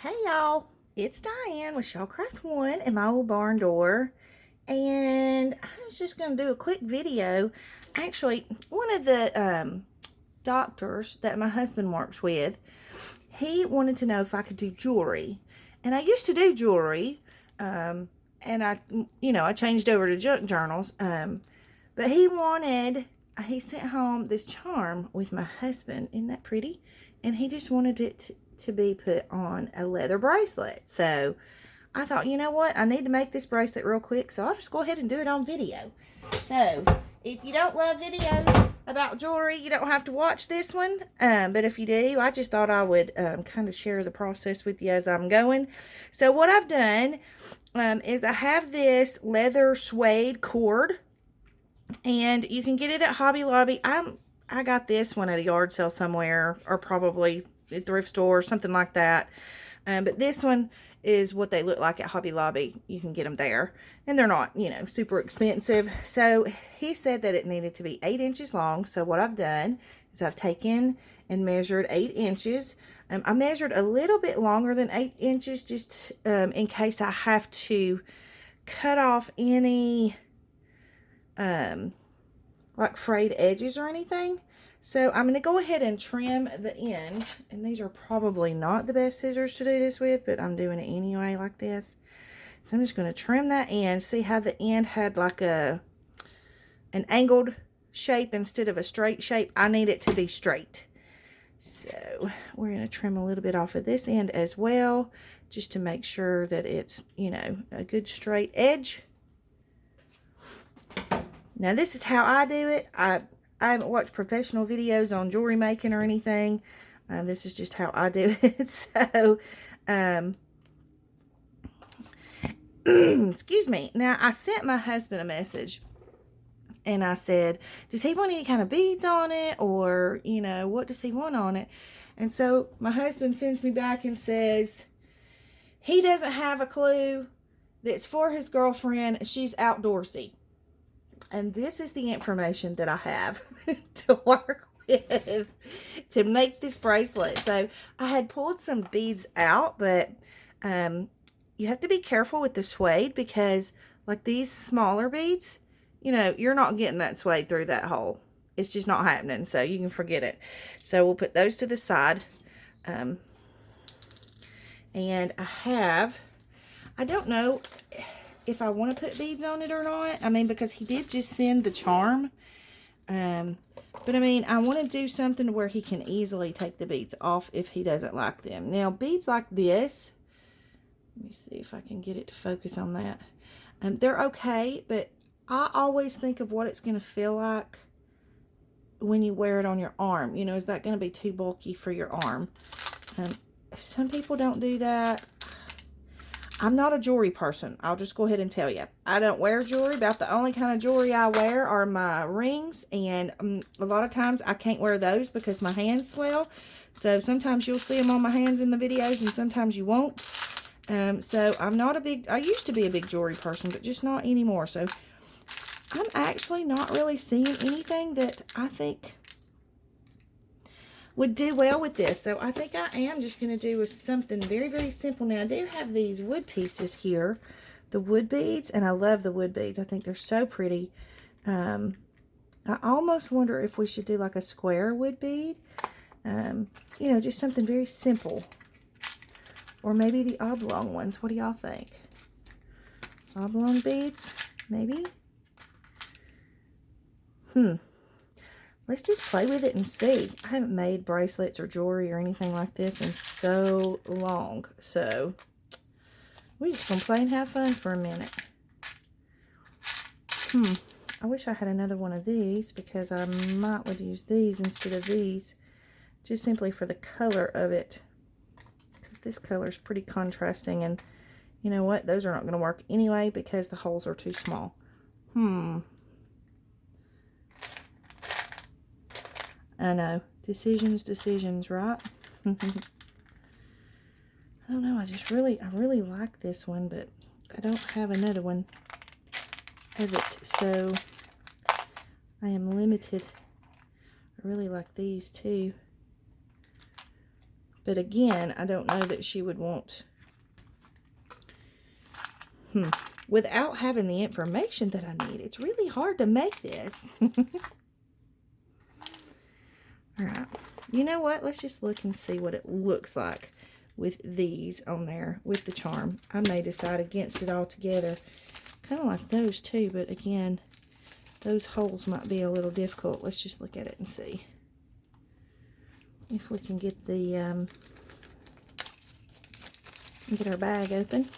Hey y'all, it's Diane with Shawcraft One and my old barn door, and I was just going to do a quick video. Actually, one of the doctors that my husband works with, he wanted to know if I could do jewelry, and I used to do jewelry, and I changed over to junk journals, but he sent home this charm with my husband. Isn't that pretty? And he just wanted it to be put on a leather bracelet. So I thought, you know what? I need to make this bracelet real quick, so I'll just go ahead and do it on video. So if you don't love videos about jewelry, you don't have to watch this one. But if you do, I just thought I would kind of share the process with you as I'm going. So what I've done is I have this leather suede cord, and you can get it at Hobby Lobby. I got this one at a yard sale somewhere, or probably a thrift store or something like that. But this one is what they look like at Hobby Lobby. You can get them there, and they're not, super expensive. So he said that it needed to be 8 inches long. So what I've done is I've taken and measured 8 inches. I measured a little bit longer than 8 inches just in case I have to cut off any like frayed edges or anything. So I'm going to go ahead and trim the ends, and these are probably not the best scissors to do this with, but I'm doing it anyway like this. So I'm just going to trim that end. See how the end had like an angled shape instead of a straight shape? I need it to be straight. So we're going to trim a little bit off of this end as well, just to make sure that it's, a good straight edge. Now this is how I do it. I haven't watched professional videos on jewelry making or anything. This is just how I do it. So, excuse me. Now, I sent my husband a message, and I said, does he want any kind of beads on it, or, what does he want on it? And so my husband sends me back and says he doesn't have a clue. That's for his girlfriend. She's outdoorsy. And this is the information that I have to work with to make this bracelet. So I had pulled some beads out, but you have to be careful with the suede, because like these smaller beads, you're not getting that suede through that hole. It's just not happening. So you can forget it. So we'll put those to the side. And I don't know if I want to put beads on it or not. I mean, because he did just send the charm. But I mean, I want to do something where he can easily take the beads off if he doesn't like them. Now, beads like this, let me see if I can get it to focus on that. They're okay, but I always think of what it's going to feel like when you wear it on your arm. Is that going to be too bulky for your arm? Some people don't do that. I'm not a jewelry person. I'll just go ahead and tell you. I don't wear jewelry. About the only kind of jewelry I wear are my rings. And a lot of times I can't wear those because my hands swell. So sometimes you'll see them on my hands in the videos, and sometimes you won't. So I'm not I used to be a big jewelry person, but just not anymore. So I'm actually not really seeing anything that I think would do well with this. So I think I am just going to do something very, very simple. Now, I do have these wood pieces here, the wood beads, and I love the wood beads. I think they're so pretty. I almost wonder if we should do like a square wood bead. Just something very simple. Or maybe the oblong ones. What do y'all think? Oblong beads, maybe? Let's just play with it and see. I haven't made bracelets or jewelry or anything like this in so long. So, we're just going to play and have fun for a minute. I wish I had another one of these, because I might would use these instead of these. Just simply for the color of it. Because this color is pretty contrasting. And you know what? Those are not going to work anyway because the holes are too small. I know. Decisions, right? I don't know. I really like this one, but I don't have another one of it. So I am limited. I really like these too. But again, I don't know that she would want... Without having the information that I need, it's really hard to make this. Alright. You know what? Let's just look and see what it looks like with these on there, with the charm. I may decide against it altogether. Kind of like those too, but again, those holes might be a little difficult. Let's just look at it and see if we can get the get our bag open.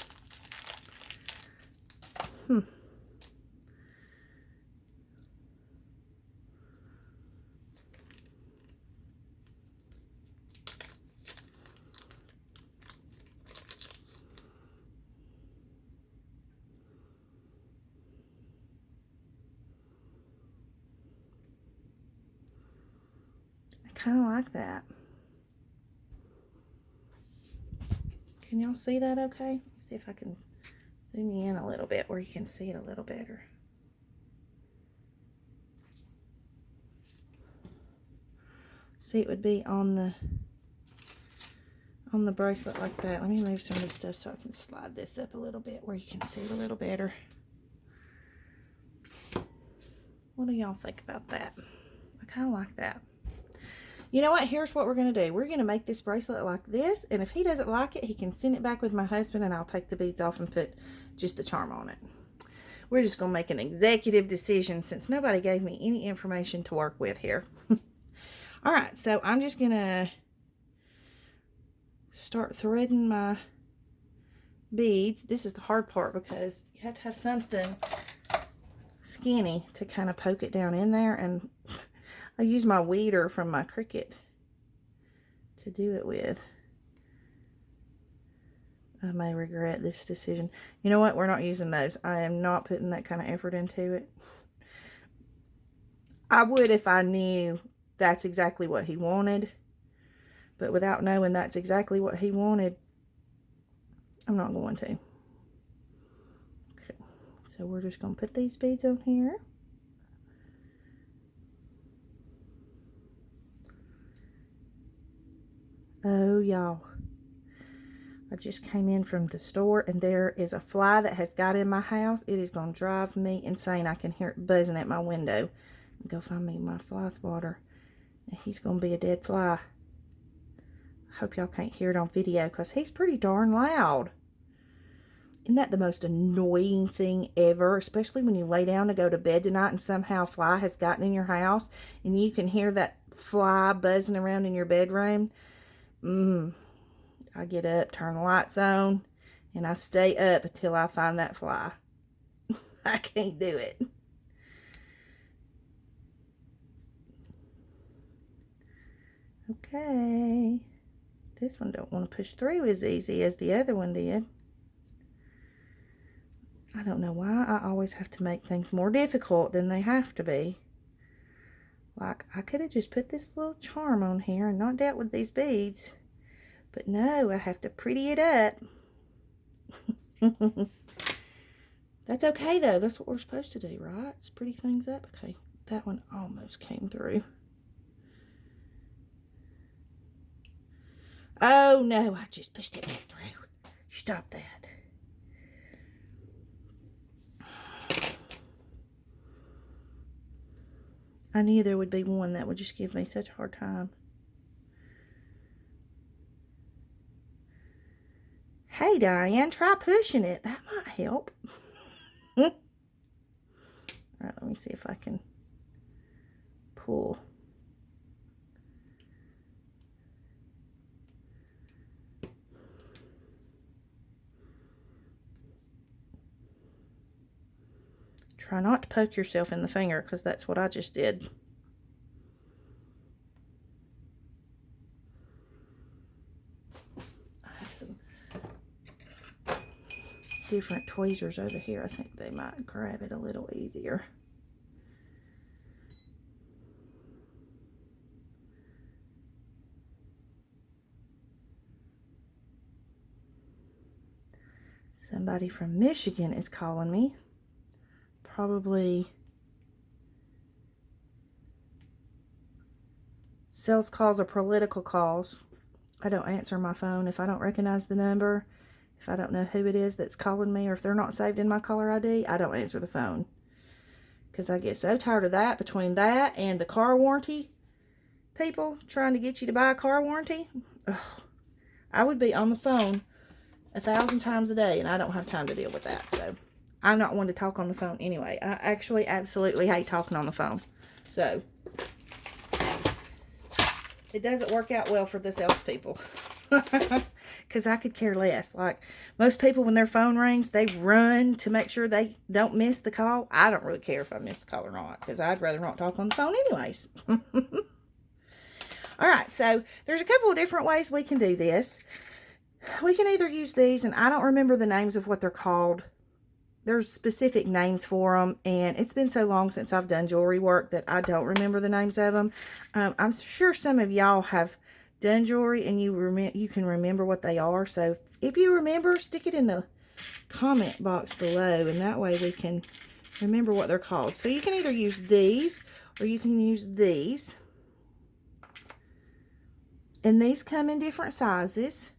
Kind of like that. Can y'all see that okay? Let's see if I can zoom you in a little bit where you can see it a little better. See, it would be on the bracelet like that. Let me move some of this stuff so I can slide this up a little bit where you can see it a little better. What do y'all think about that? I kind of like that. You know what? Here's what we're going to do. We're going to make this bracelet like this, and if he doesn't like it, he can send it back with my husband, and I'll take the beads off and put just the charm on it. We're just going to make an executive decision since nobody gave me any information to work with here. All right, so I'm just going to start threading my beads. This is the hard part because you have to have something skinny to kind of poke it down in there, and I use my weeder from my Cricut to do it with. I may regret this decision. You know what? We're not using those. I am not putting that kind of effort into it. I would if I knew that's exactly what he wanted. But without knowing that's exactly what he wanted, I'm not going to. Okay. So we're just going to put these beads on here. Oh, y'all, I just came in from the store and there is a fly that has got in my house. It is going to drive me insane. I can hear it buzzing at my window. Go find me my fly swatter. And he's going to be a dead fly. I hope y'all can't hear it on video because he's pretty darn loud. Isn't that the most annoying thing ever? Especially when you lay down to go to bed tonight and somehow a fly has gotten in your house and you can hear that fly buzzing around in your bedroom. I get up, turn the lights on, and I stay up until I find that fly. I can't do it. Okay. This one don't want to push through as easy as the other one did. I don't know why I always have to make things more difficult than they have to be. Like, I could have just put this little charm on here and not dealt with these beads. But no, I have to pretty it up. That's okay, though. That's what we're supposed to do, right? Just pretty things up. Okay, that one almost came through. Oh, no, I just pushed it back through. Stop that. I knew there would be one that would just give me such a hard time. Hey, Diane, try pushing it. That might help. All right, let me see if I can pull. Try not to poke yourself in the finger because that's what I just did. I have some different tweezers over here. I think they might grab it a little easier. Somebody from Michigan is calling me. Probably sales calls or political calls. I don't answer my phone if I don't recognize the number. If I don't know who it is that's calling me, or if they're not saved in my caller ID, I don't answer the phone. Because I get so tired of that, between that and the car warranty people trying to get you to buy a car warranty. Ugh, I would be on the phone 1,000 times a day, and I don't have time to deal with that. So I'm not one to talk on the phone anyway. I actually absolutely hate talking on the phone. So it doesn't work out well for the salespeople. Because I could care less. Like, most people, when their phone rings, they run to make sure they don't miss the call. I don't really care if I miss the call or not, because I'd rather not talk on the phone anyways. Alright, so there's a couple of different ways we can do this. We can either use these, and I don't remember the names of what they're called. There's specific names for them, and it's been so long since I've done jewelry work that I don't remember the names of them. I'm sure some of y'all have done jewelry and you can remember what they are. So if you remember, stick it in the comment box below, and that way we can remember what they're called. So you can either use these or you can use these. And these come in different sizes.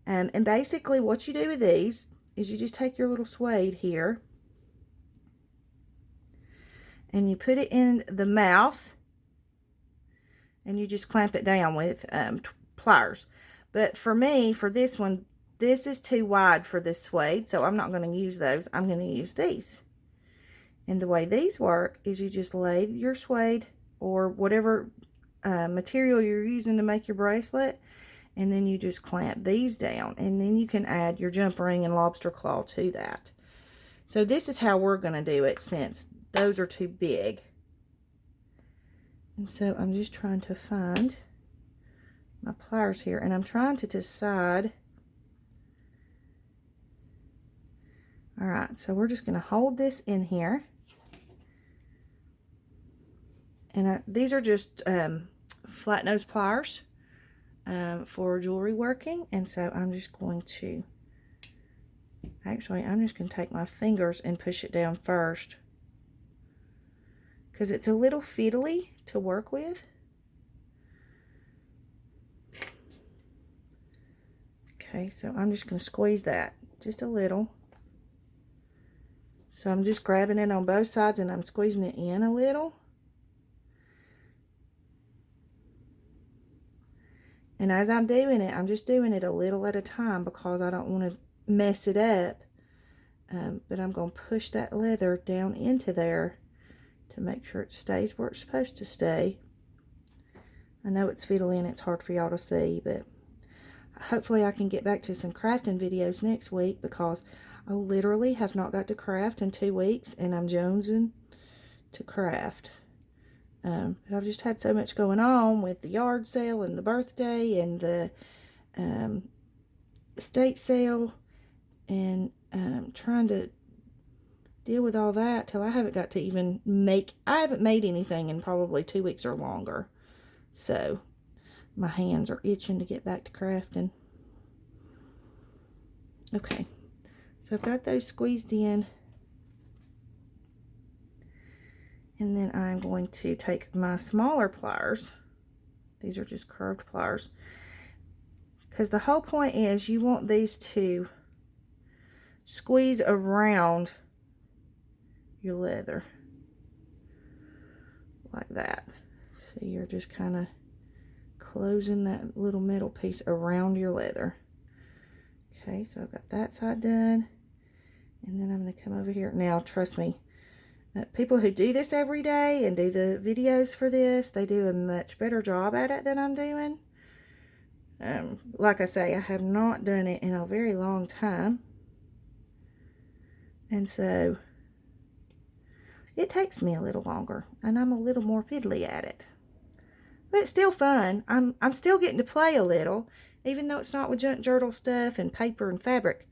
And basically what you do with these is you just take your little suede here and you put it in the mouth and you just clamp it down with pliers. But for me, for this one, this is too wide for this suede, so I'm not going to use those. I'm going to use these. And the way these work is you just lay your suede or whatever material you're using to make your bracelet, and then you just clamp these down, and then you can add your jump ring and lobster claw to that. So this is how we're going to do it, since those are too big. And so I'm just trying to find my pliers here, and I'm trying to decide. Alright, so we're just going to hold this in here. And these are just flat nose pliers for jewelry working. And so I'm just going to, actually, I'm just going to take my fingers and push it down first, because it's a little fiddly to work with. Okay, so I'm just going to squeeze that just a little. So I'm just grabbing it on both sides and I'm squeezing it in a little. And as I'm doing it, I'm just doing it a little at a time because I don't want to mess it up. But I'm going to push that leather down into there to make sure it stays where it's supposed to stay. I know it's fiddly and it's hard for y'all to see, but hopefully I can get back to some crafting videos next week, because I literally have not got to craft in 2 weeks and I'm jonesing to craft. But I've just had so much going on with the yard sale and the birthday and the estate sale, and trying to deal with all that till I haven't got to even I haven't made anything in probably 2 weeks or longer. So my hands are itching to get back to crafting. Okay, so I've got those squeezed in. And then I'm going to take my smaller pliers. These are just curved pliers. Because the whole point is you want these to squeeze around your leather. Like that. So you're just kind of closing that little metal piece around your leather. Okay, so I've got that side done. And then I'm going to come over here. Now, trust me, people who do this every day and do the videos for this, they do a much better job at it than I'm doing. Like I say, I have not done it in a very long time. And so it takes me a little longer, and I'm a little more fiddly at it. But it's still fun. I'm still getting to play a little, even though it's not with junk journal stuff and paper and fabric.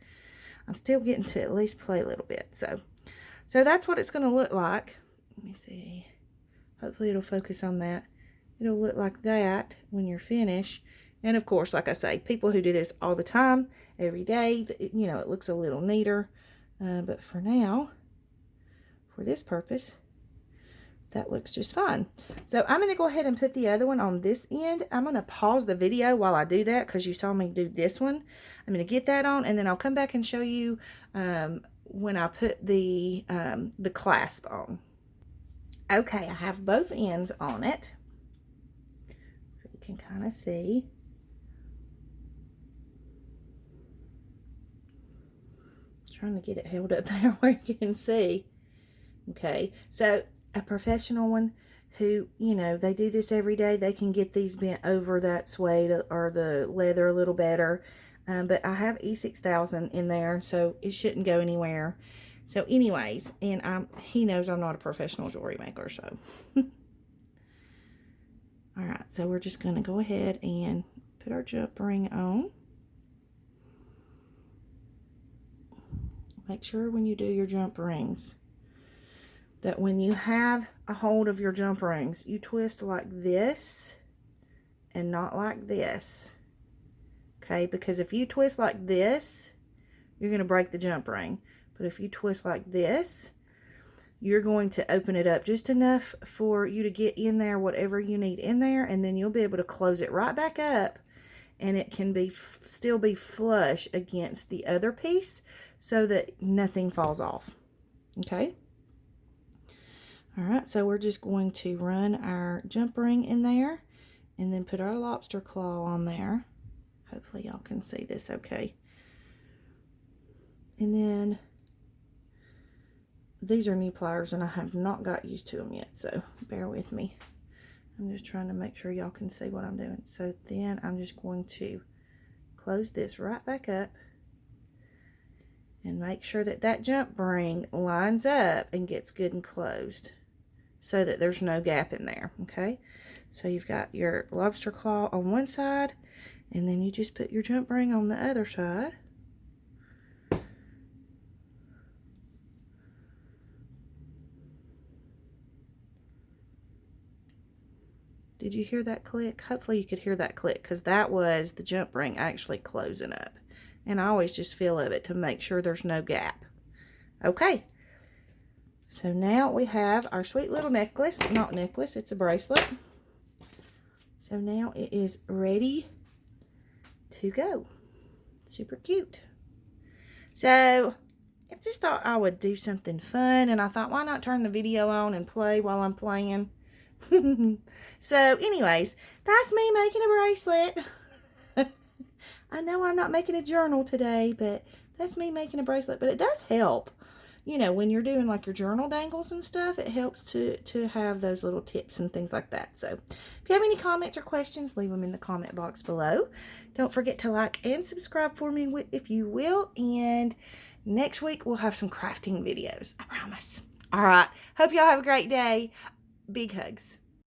I'm still getting to at least play a little bit. So that's what it's going to look like. Let me see. Hopefully it'll focus on that. It'll look like that when you're finished. And of course, like I say, people who do this all the time, every day, you know, it looks a little neater. But for now, for this purpose, that looks just fine. So I'm going to go ahead and put the other one on this end. I'm going to pause the video while I do that because you saw me do this one. I'm going to get that on, and then I'll come back and show you when I put the clasp on. Okay, I have both ends on it, so you can kind of see. Trying to get it held up there where you can see. Okay, so a professional one who, you know, they do this every day, they can get these bent over that suede or the leather a little better. But I have E6000 in there, so it shouldn't go anywhere. So anyways, and he knows I'm not a professional jewelry maker, so. All right, so we're just going to go ahead and put our jump ring on. Make sure when you do your jump rings that when you have a hold of your jump rings, you twist like this and not like this. Okay, because if you twist like this, you're going to break the jump ring. But if you twist like this, you're going to open it up just enough for you to get in there whatever you need in there, and then you'll be able to close it right back up, and it can be still be flush against the other piece so that nothing falls off. Okay? All right, so we're just going to run our jump ring in there and then put our lobster claw on there. Hopefully y'all can see this okay. And then these are new pliers and I have not got used to them yet, so bear with me. I'm just trying to make sure y'all can see what I'm doing. So then I'm just going to close this right back up and make sure that that jump ring lines up and gets good and closed so that there's no gap in there, okay? So you've got your lobster claw on one side, and then you just put your jump ring on the other side. Did you hear that click? Hopefully you could hear that click, because that was the jump ring actually closing up. And I always just feel of it to make sure there's no gap. Okay. So now we have our sweet little necklace. Not necklace, it's a bracelet. So now it is ready to go. Super cute. So I just thought I would do something fun, and I thought, why not turn the video on and play while I'm playing? So anyways, that's me making a bracelet. I know I'm not making a journal today, but that's me making a bracelet. But it does help, you know, when you're doing like your journal dangles and stuff. It helps to have those little tips and things like that. So if you have any comments or questions, leave them in the comment box below. Don't forget to like and subscribe for me if you will. And next week we'll have some crafting videos, I promise. All right, hope y'all have a great day. Big hugs.